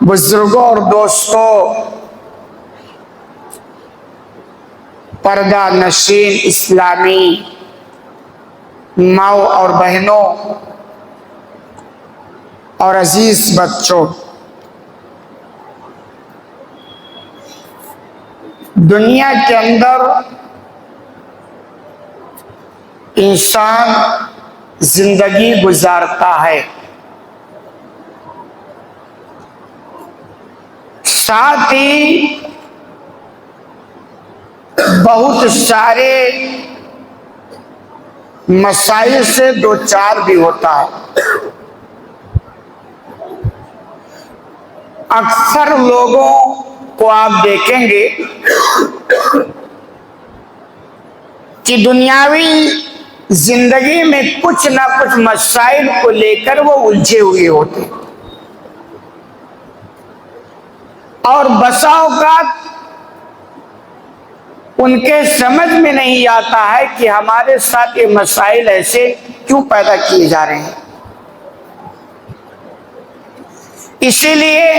بزرگوں اور دوستوں، پردہ نشین اسلامی ماؤں اور بہنوں اور عزیز بچوں، دنیا کے اندر انسان زندگی گزارتا ہے، ساتھ ہی بہت سارے مسائل سے دوچار بھی ہوتا ہے۔ اکثر لوگوں کو آپ دیکھیں گے کہ دنیاوی زندگی میں کچھ نہ کچھ مسائل کو لے کر وہ الجھے ہوئے ہوتے ہیں، اور بسا اوقات ان کے سمجھ میں نہیں آتا ہے کہ ہمارے ساتھ یہ مسائل ایسے کیوں پیدا کیے جا رہے ہیں۔ اسی لیے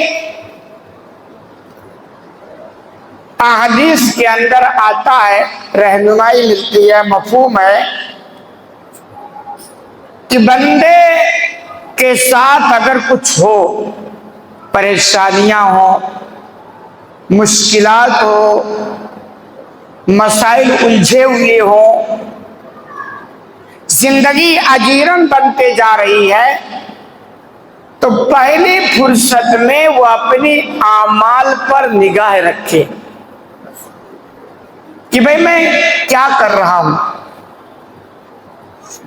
احادیث کے اندر آتا ہے، رہنمائی ملتی ہے، مفہوم ہے کہ بندے کے ساتھ اگر کچھ ہو، پریشانیاں ہوں، مشکلات ہو، مسائل الجھے ہوئے ہوں، زندگی اجیرن بنتے جا رہی ہے، تو پہلی فرصت میں وہ اپنی اعمال پر نگاہ رکھے کہ بھئی میں کیا کر رہا ہوں،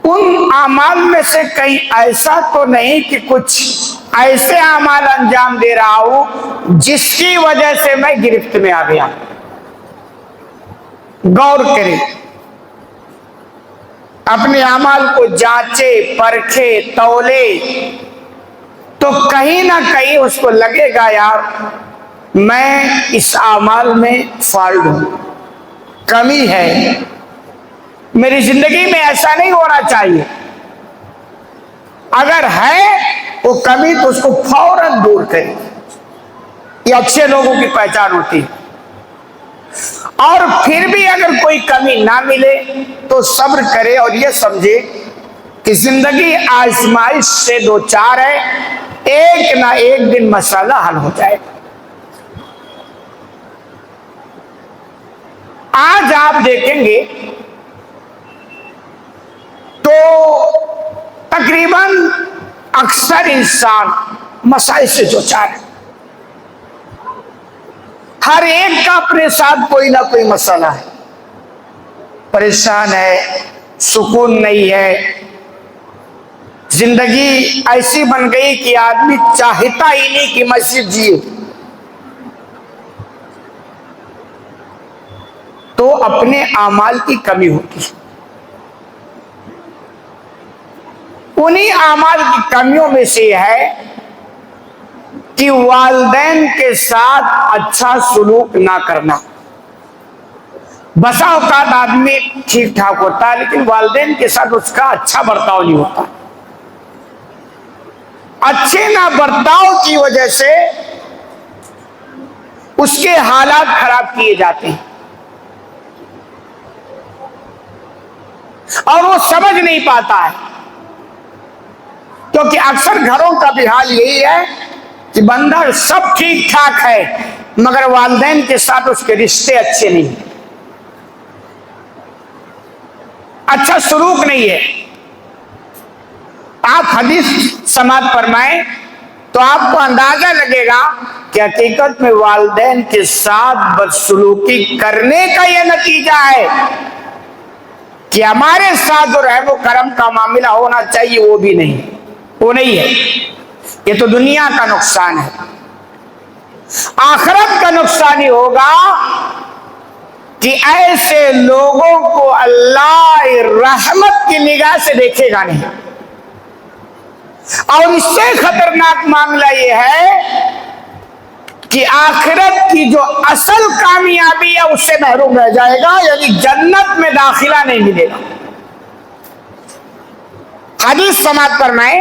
ان اعمال میں سے کہیں ایسا تو نہیں کہ کچھ ایسے اعمال انجام دے رہا ہوں جس کی وجہ سے میں گرفت میں آ گیا۔ غور کریں، اپنے اعمال کو جانچے، پرکھے، تولے، تو کہیں نہ کہیں اس کو لگے گا یار میں اس اعمال میں فالٹ ہوں، کمی ہے، میری زندگی میں ایسا نہیں ہونا چاہیے۔ اگر ہے وہ کمی تو اس کو فوراً دور کرے، یہ اچھے لوگوں کی پہچان ہوتی ہے۔ اور پھر بھی اگر کوئی کمی نہ ملے تو صبر کرے اور یہ سمجھے کہ زندگی آزمائش سے دوچار ہے، ایک نہ ایک دن مسئلہ حل ہو جائے گا۔ آج آپ دیکھیں گے تو تقریباً اکثر انسان مسائل سے دوچار ہے، ہر ایک کا اپنے ساتھ کوئی نہ کوئی مسئلہ ہے، پریشان ہے، سکون نہیں ہے، زندگی ایسی بن گئی کہ آدمی چاہتا ہی نہیں کہ مسجد جیے، تو اپنے اعمال کی کمی ہوتی ہے۔ انہی اعمال کی کمیوں میں سے یہ ہے کہ والدین کے ساتھ اچھا سلوک نہ کرنا۔ بسا اوقات آدمی ٹھیک ٹھاک ہوتا ہے لیکن والدین کے ساتھ اس کا اچھا برتاؤ نہیں ہوتا، اچھے نہ برتاؤ کی وجہ سے اس کے حالات خراب کیے جاتے ہیں، اور وہ سمجھ نہیں پاتا ہے، کیونکہ اکثر گھروں کا بھی حال یہی ہے کہ بندہ سب ٹھیک ٹھاک ہے مگر والدین کے ساتھ اس کے رشتے اچھے نہیں ہیں، اچھا سلوک نہیں ہے۔ آپ حدیث سماعت فرمائیں تو آپ کو اندازہ لگے گا کہ حقیقت میں والدین کے ساتھ بدسلوکی کرنے کا یہ نتیجہ ہے کہ ہمارے ساتھ جو رحم و کرم کا معاملہ ہونا چاہیے وہ بھی نہیں، وہ نہیں ہے۔ یہ تو دنیا کا نقصان ہے، آخرت کا نقصان ہی ہوگا کہ ایسے لوگوں کو اللہ رحمت کی نگاہ سے دیکھے گا نہیں، اور اس سے خطرناک معاملہ یہ ہے کہ آخرت کی جو اصل کامیابی ہے اس سے محروم رہ جائے گا، یعنی جنت میں داخلہ نہیں ملے گا۔ حدیث سماعت فرمائیں،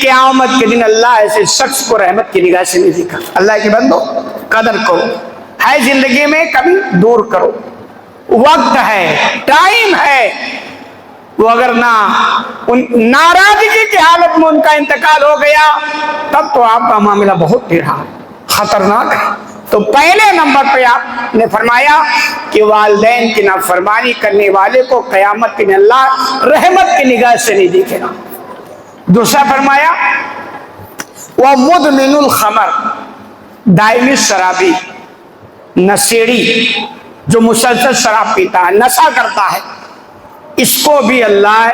قیامت کے دن اللہ ایسے شخص کو رحمت کی نگاہ سے نہیں دیکھا۔ اللہ کے بندو قدر کرو، ہے زندگی میں کبھی دور کرو، وقت ہے، ٹائم ہے، وہ اگر ناراضگی کی حالت میں ان کا انتقال ہو گیا تب تو آپ کا معاملہ بہت ٹیڑھا خطرناک ہے۔ تو پہلے نمبر پہ آپ نے فرمایا کہ والدین کی نافرمانی کرنے والے کو قیامت کے دن اللہ رحمت کی نگاہ سے نہیں دیکھے گا۔ دوسرا فرمایا وَمُدْمِنُ الْخَمَرِ، دائمی شرابی، نشیڑی، جو مسلسل شراب پیتا ہے، نشہ کرتا ہے، اس کو بھی اللہ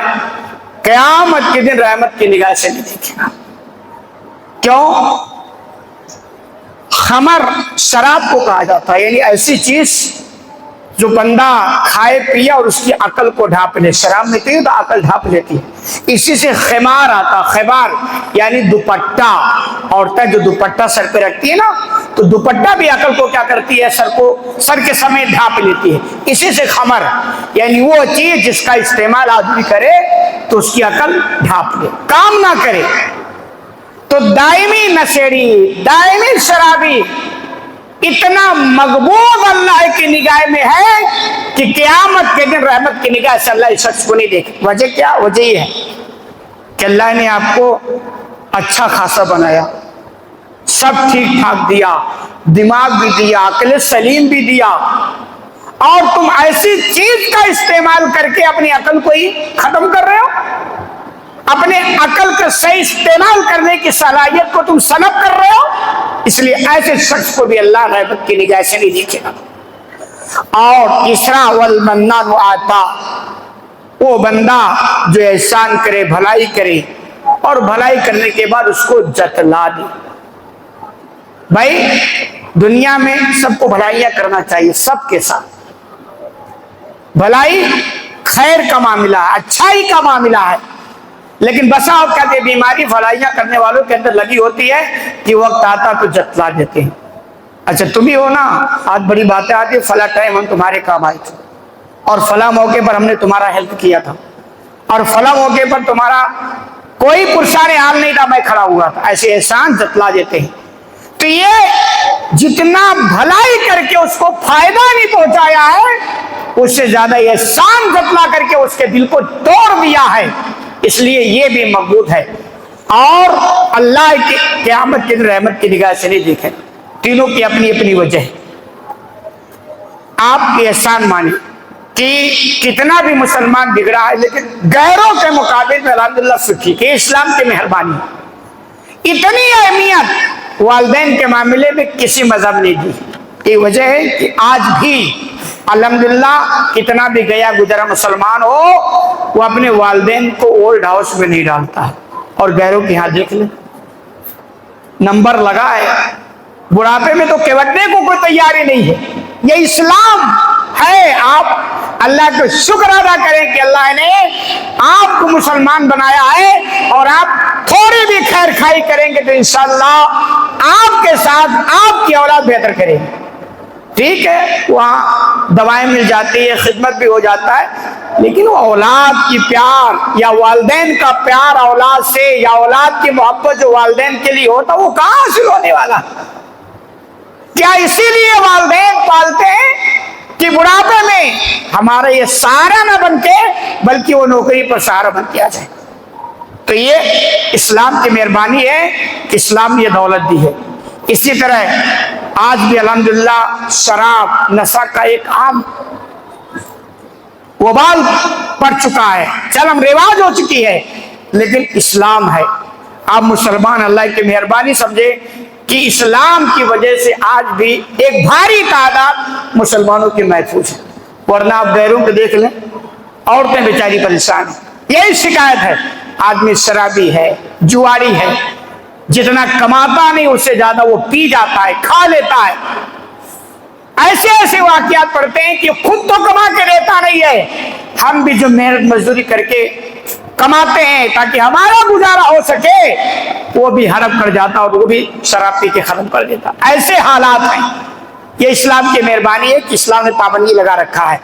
قیامت کے دن رحمت کی نگاہ سے نہیں دیکھے گا۔ کیوں؟ خمر شراب کو کہا جاتا ہے، یعنی ایسی چیز جو بندہ کھائے پیے اور اس کی عقل کو ڈھانپ لے۔ شراب میں تو عقل ڈھانپ لیتی ہے، اسی سے خمار آتا، خمار یعنی دوپٹہ، عورتیں جو دوپٹہ سر پہ رکھتی ہے نا، تو دوپٹہ بھی عقل کو کیا کرتی ہے؟ سر کے سمیت ڈھانپ لیتی ہے، اسی سے خمر یعنی وہ چیز جس کا استعمال آدمی کرے تو اس کی عقل ڈھانپ لے، کام نہ کرے۔ تو دائمی نشیڑی، دائمی شرابی اتنا مقبول اللہ کی نگاہ میں ہے کہ قیامت کے دن رحمت کی نگاہ سے اللہ اس شخص کو نہیں دیکھے۔ وجہ کیا؟ وجہ یہ ہے کہ اللہ نے آپ کو اچھا خاصا بنایا، سب ٹھیک ٹھاک دیا، دماغ بھی دیا، عقل سلیم بھی دیا، اور تم ایسی چیز کا استعمال کر کے اپنی عقل کو ہی ختم کر رہے ہو، اپنے عقل کا صحیح استعمال کرنے کی صلاحیت کو تم سلب کر رہے ہو۔ اس لیے ایسے شخص کو بھی اللہ رحمت کی نگاہ سے نہیں دیکھے گا۔ اور تیسرا والمنان آتا، وہ بندہ جو احسان کرے، بھلائی کرے، اور بھلائی کرنے کے بعد اس کو جتلا دے۔ بھائی دنیا میں سب کو بھلائیاں کرنا چاہیے، سب کے ساتھ بھلائی خیر کا معاملہ ہے، اچھائی کا معاملہ ہے، لیکن بسا اوقات یہ بیماری بھلائیاں کرنے والوں کے اندر لگی ہوتی ہے کہ وقت آتا تو جتلا دیتے ہیں۔ اچھا تم ہی ہو نا، آج بڑی باتیں آتی ہیں، فلاں ٹائم ہم تمہارے کام آئے تھے، اور فلاں موقع پر ہم نے تمہارا ہیلپ کیا تھا، اور فلاں موقع پر تمہارا کوئی پرسان حال نہیں تھا، میں کھڑا ہوا تھا، ایسے احسان جتلا دیتے ہیں۔ تو یہ جتنا بھلائی کر کے اس کو فائدہ نہیں پہنچایا ہے، اس سے زیادہ احسان جتلا کر کے اس کے دل کو توڑ دیا ہے، اس لیے یہ بھی مقبول ہے، اور اللہ کی قیامت کی رحمت کی نگاہ سے نہیں دیکھے۔ تینوں کی اپنی اپنی وجہ ہے۔ آپ کی احسان مانی کہ کتنا بھی مسلمان بگڑا ہے لیکن غیروں کے مقابل میں الحمدللہ سکھی کہ اسلام کی مہربانی، اتنی اہمیت والدین کے معاملے میں کسی مذہب نے دی۔ یہ وجہ ہے کہ آج بھی الحمدللہ کتنا بھی گیا گزرا مسلمان ہو، وہ اپنے والدین کو اولڈ ہاؤس میں نہیں ڈالتا ہے، اور غیروں کے ہاں دیکھ لیں نمبر لگا ہے، بڑھاپے میں تو کیوٹنے کو کوئی تیاری نہیں ہے۔ یہ اسلام ہے۔ آپ اللہ کو شکر ادا کریں کہ اللہ نے آپ کو مسلمان بنایا ہے، اور آپ تھوڑی بھی خیر خائی کریں گے تو انشاءاللہ آپ کے ساتھ آپ کی اولاد بہتر کرے گی۔ ٹھیک ہے وہاں دوائیں مل جاتی ہے، خدمت بھی ہو جاتا ہے، لیکن وہ اولاد کی پیار یا والدین کا پیار اولاد سے، یا اولاد کی محبت جو والدین کے لیے ہوتا، وہ کہاں حاصل ہونے والا؟ کیا اسی لیے والدین پالتے ہیں کہ بڑھاپے میں ہمارا یہ سہارا نہ بن کے بلکہ وہ نوکری پر سہارا بن کے آ جائے؟ تو یہ اسلام کی مہربانی ہے کہ اسلام نے یہ دولت دی ہے۔ اسی طرح آج بھی الحمدللہ شراب نشہ کا ایک عام وبال پڑ چکا ہے، چلم رواج ہو چکی ہے، لیکن اسلام ہے۔ آپ مسلمان اللہ کی مہربانی سمجھے کہ اسلام کی وجہ سے آج بھی ایک بھاری تعداد مسلمانوں کی محفوظ ہے، ورنہ آپ غیروں کو دیکھ لیں، عورتیں بیچاری پریشان ہیں۔ یہی شکایت ہے، آدمی شرابی ہے، جواری ہے، جتنا کماتا نہیں اس سے زیادہ وہ پی جاتا ہے، کھا لیتا ہے۔ ایسے ایسے واقعات پڑھتے ہیں کہ خود تو کما کے دیتا نہیں ہے، ہم بھی جو محنت مزدوری کر کے کماتے ہیں تاکہ ہمارا گزارا ہو سکے، وہ بھی ہڑپ کر جاتا اور وہ بھی شراب پی کے ختم کر دیتا۔ ایسے حالات ہیں۔ یہ اسلام کی مہربانی ہے کہ اسلام نے پابندی لگا رکھا ہے،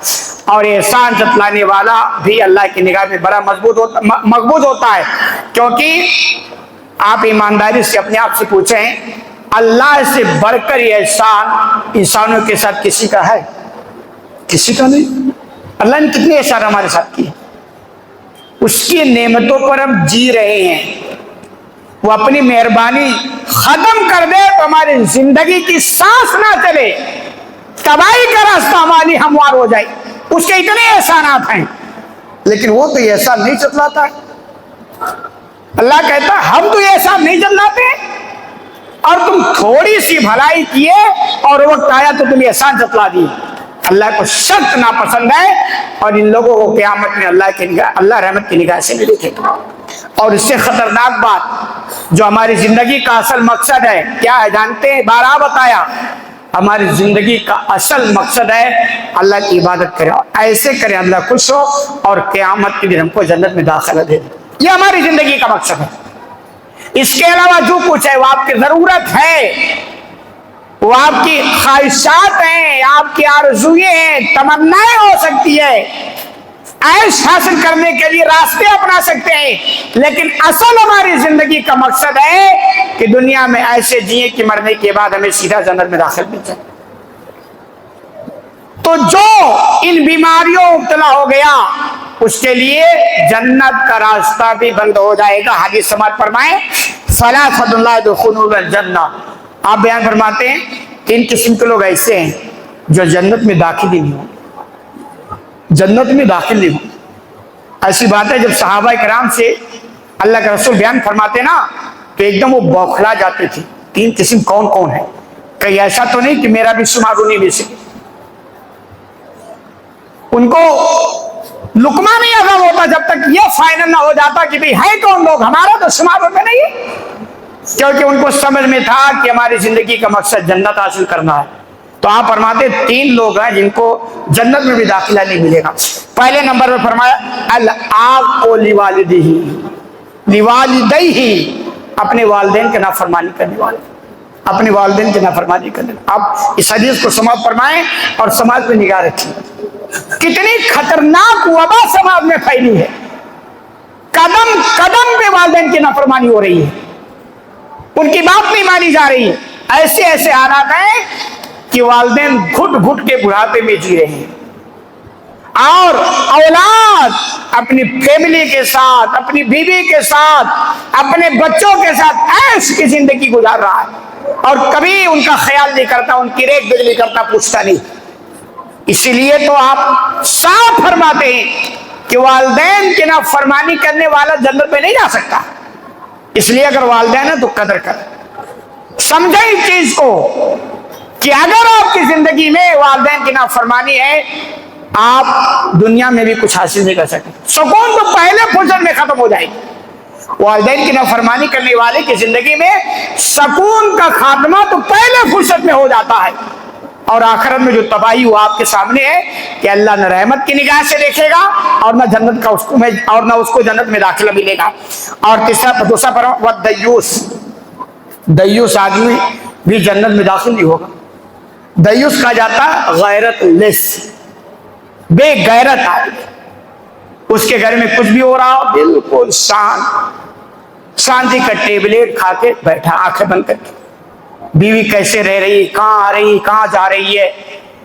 اور احسان جتلانے والا بھی اللہ کی نگاہ میں بڑا مقبول ہوتا ہے، کیونکہ آپ ایمانداری سے اپنے آپ سے پوچھیں اللہ سے بڑھ کر یہ احسان انسانوں کے ساتھ کسی کا ہے؟ کسی کا نہیں۔ اللہ نے کتنے احسان ہمارے ساتھ کیے، اس کی نعمتوں پر ہم جی رہے ہیں۔ وہ اپنی مہربانی ختم کر دے تو ہماری زندگی کی سانس نہ چلے، تباہی کا راستہ ہماری ہموار ہو جائے، اس کے اتنے احسانات ہیں، لیکن وہ تو یہ احسان نہیں چتلاتا ہے۔ اللہ کہتا ہم تو یہ احسان نہیں چتلاتے، اور تم تھوڑی سی بھلائی کیے اور وقت آیا تو تم احسان چتلا دیے۔ اللہ کو سخت ناپسند ہے، اور ان لوگوں کو قیامت میں اللہ رحمت کی نگاہ سے نہیں دیکھے گا۔ اور اس سے خطرناک بات جو ہماری زندگی کا اصل مقصد ہے کیا ہے جانتے ہیں؟ بارہ بتایا، ہماری زندگی کا اصل مقصد ہے اللہ کی عبادت کرے، ایسے کریں اللہ خوش ہو اور قیامت کے دن ہم کو جنت میں داخلہ دے دے۔ یہ ہماری زندگی کا مقصد ہے۔ اس کے علاوہ جو کچھ ہے وہ آپ کی ضرورت ہے، وہ آپ کی خواہشات ہیں، آپ کی آرزوئیں ہیں، تمنائیں ہو سکتی ہے، عیش حاصل کرنے کے لیے راستے اپنا سکتے ہیں، لیکن اصل ہماری زندگی کا مقصد ہے کہ دنیا میں ایسے جیے کہ مرنے کے بعد ہمیں سیدھا جنت میں داخل مل جائے۔ تو جو ان بیماریوں مبتلا ہو گیا اس کے لیے جنت کا راستہ بھی بند ہو جائے گا۔ حدیث سماعت فرمائیں ثلاثۃ لا يدخلون الجنہ، آپ بیان فرماتے ہیں 3 قسم کے لوگ ایسے ہیں جو جنت میں داخل ہی نہیں ہوں، جنت میں داخل نہیں ہوں۔ ایسی بات ہے جب صحابہ کرام سے اللہ کے رسول بیان فرماتے نا تو ایک دم وہ بوکھلا جاتے تھے۔ 3 قسم کون کون ہے؟ کہیں ایسا تو نہیں کہ میرا بھی شمار انہیں میں سے؟ ان کو لقمہ نہیں ہضم ہوتا جب تک یہ فائنل نہ ہو جاتا کہ بھئی ہے کون لوگ، ہمارا تو شمار ان میں نہیں ہے، کیونکہ ان کو سمجھ میں تھا کہ ہماری زندگی کا مقصد جنت حاصل کرنا ہے۔ تو آپ فرماتے 3 لوگ ہیں جن کو جنت میں بھی داخلہ نہیں ملے گا۔ پہلے نمبر پر فرمایا العاق لوالدیہ، اپنے والدین کے نافرمانی کرنے والے، اپنے والدین کی نافرمانی کرنے۔ آپ اس حدیث کو سماعت فرمائیں اور سماج پہ نگاہ رکھیں، کتنی خطرناک وبا سماج میں پھیلی ہے، قدم قدم پہ والدین کی نافرمانی ہو رہی ہے، ان کی بات نہیں مانی جا رہی ہے۔ ایسے ایسے حالات ہیں کہ والدین گھٹ گھٹ کے بڑھاپے میں جی رہے ہیں، اور اولاد اپنی فیملی کے ساتھ، اپنی بیوی کے ساتھ، اپنے بچوں کے ساتھ عیش کی زندگی گزار رہا ہے، اور کبھی ان کا خیال نہیں کرتا، ان کی ریکھ دیکھ نہیں کرتا، پوچھتا نہیں۔ اسی لیے تو آپ صاف فرماتے ہیں کہ والدین کی نافرمانی کرنے والا جنت میں نہیں جا سکتا۔ اس لیے اگر والدین ہیں تو قدر کریں، سمجھیں اس چیز کو کہ اگر آپ کی زندگی میں والدین کی نافرمانی ہے آپ دنیا میں بھی کچھ حاصل نہیں کر سکتے، سکون تو پہلے فرصت میں ختم ہو جائے گی۔ والدین کی نافرمانی کرنے والے کی زندگی میں سکون کا خاتمہ تو پہلے فرصت میں ہو جاتا ہے، اور آخرت میں جو تباہی وہ آپ کے سامنے ہے کہ اللہ نہ رحمت کی نگاہ سے دیکھے گا اور نہ جنت کا اس کو جنت میں داخلہ ملے گا۔ اور دوسرا پر دیوس آدمی بھی جنت میں داخل نہیں ہوگا۔ دیوس کہا جاتا غیرت لیس، بے غیرت آدمی، اس کے گھر میں کچھ بھی ہو رہا ہو بالکل شانتی کا ٹیبلیٹ کھا کے بیٹھا آنکھیں بند کر کے، بیوی کیسے رہ رہی، کہاں آ رہی، کہاں جا رہی ہے،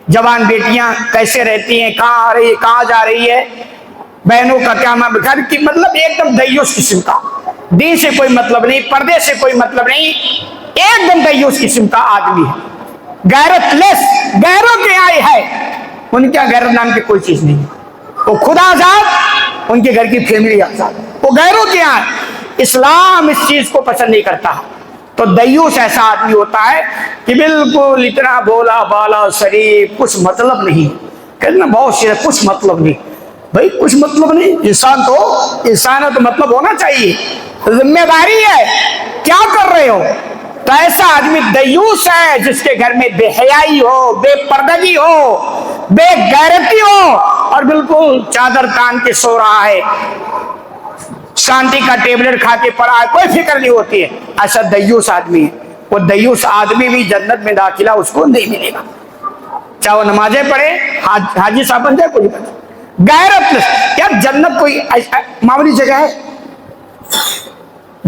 جوان بیٹیاں کیسے رہتی ہیں، کہاں آ رہی، کہاں جا رہی ہے، بہنوں کا کیا گھر کی مطلب ایک دم دیوس قسم کا، دین سے کوئی مطلب نہیں، پردے سے کوئی مطلب نہیں، ایک دم دیوس قسم کا آدمی ہے، غیرت لیس، غیروں کے آئے ہے، ان کے غیرت نام کی کوئی چیز نہیں، وہ خدا آزاد، ان کے گھر کی فیملی آزاد، وہ غیروں کے آئے۔ اسلام اس چیز کو پسند نہیں کرتا۔ تو دیوس ایسا آدمی ہوتا ہے کہ بالکل اتنا بولا بالا شریف، کچھ مطلب نہیں، کہنا بہت شریف، کچھ مطلب نہیں، بھائی کچھ مطلب نہیں، انسان ہے تو مطلب ہونا چاہیے، ذمہ داری ہے، کیا کر رہے ہو؟ تو ایسا آدمی دیوس ہے جس کے گھر میں بے حیائی ہو، بے پردگی ہو، بے غیرتی ہو، اور بالکل چادر تان کے سو رہا ہے، شانتی کا ٹیبلٹ کھا کے پڑا ہے، کوئی فکر نہیں ہوتی ہے، ایسا دیوس آدمی ہے۔ وہ دیوس آدمی بھی جنت میں داخلہ اس کو نہیں ملے گا، چاہے وہ نمازیں پڑھے، حاجی صاحب بن جائے، کوئی بن۔ غیرت یار، جنت کوئی معمولی جگہ ہے؟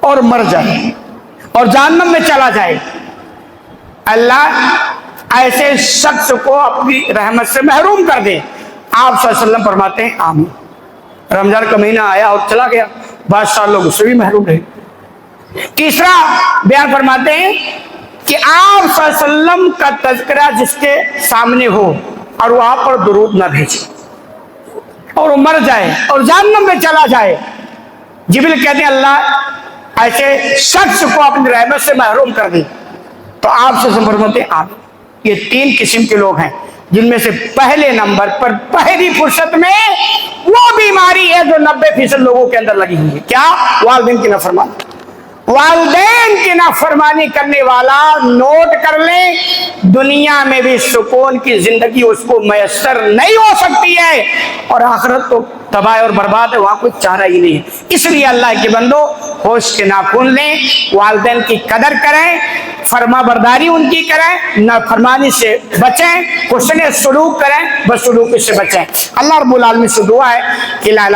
اور مر جائے اور جہنم میں چلا جائے، اللہ ایسے شخص کو اپنی رحمت سے محروم کر دے۔ آپ صلی اللہ علیہ وسلم فرماتے ہیں آمین۔ رمضان کا مہینہ آیا اور چلا گیا، بادشاہ لوگ اس سے بھی محروم رہے۔ تیسرا بیان فرماتے ہیں کہ آپ صلی اللہ علیہ وسلم کا تذکرہ جس کے سامنے ہو اور وہ آپ پر درود نہ بھیجے اور وہ مر جائے اور جہنم میں چلا جائے، جبریل کہتے ہیں اللہ ایسے شخص کو اپنی رحمت سے محروم کر دے۔ تو آپ سے فرماتے ہیں آمین۔ یہ تین قسم کے لوگ ہیں، جن میں سے پہلے نمبر پر پہلی فرصت میں وہ بیماری ہے جو 90% لوگوں کے اندر لگی ہوئی ہے۔ کیا؟ والدین کی نافرمانی۔ والدین کی نافرمانی کرنے والا نوٹ کر لیں، دنیا میں بھی سکون کی زندگی اس کو میسر نہیں ہو سکتی ہے، اور آخرت تو تباہ اور برباد ہے، وہاں کوئی چارہ ہی نہیں ہے۔ اس لیے اللہ کے بندو ہوش کے ناخن لیں، والدین کی قدر کریں، فرما برداری ان کی کریں، نافرمانی سے بچیں، حسن سلوک کریں، بدسلوکی سے بچیں۔ اللہ رب العالمین سے دعا ہے کہ لا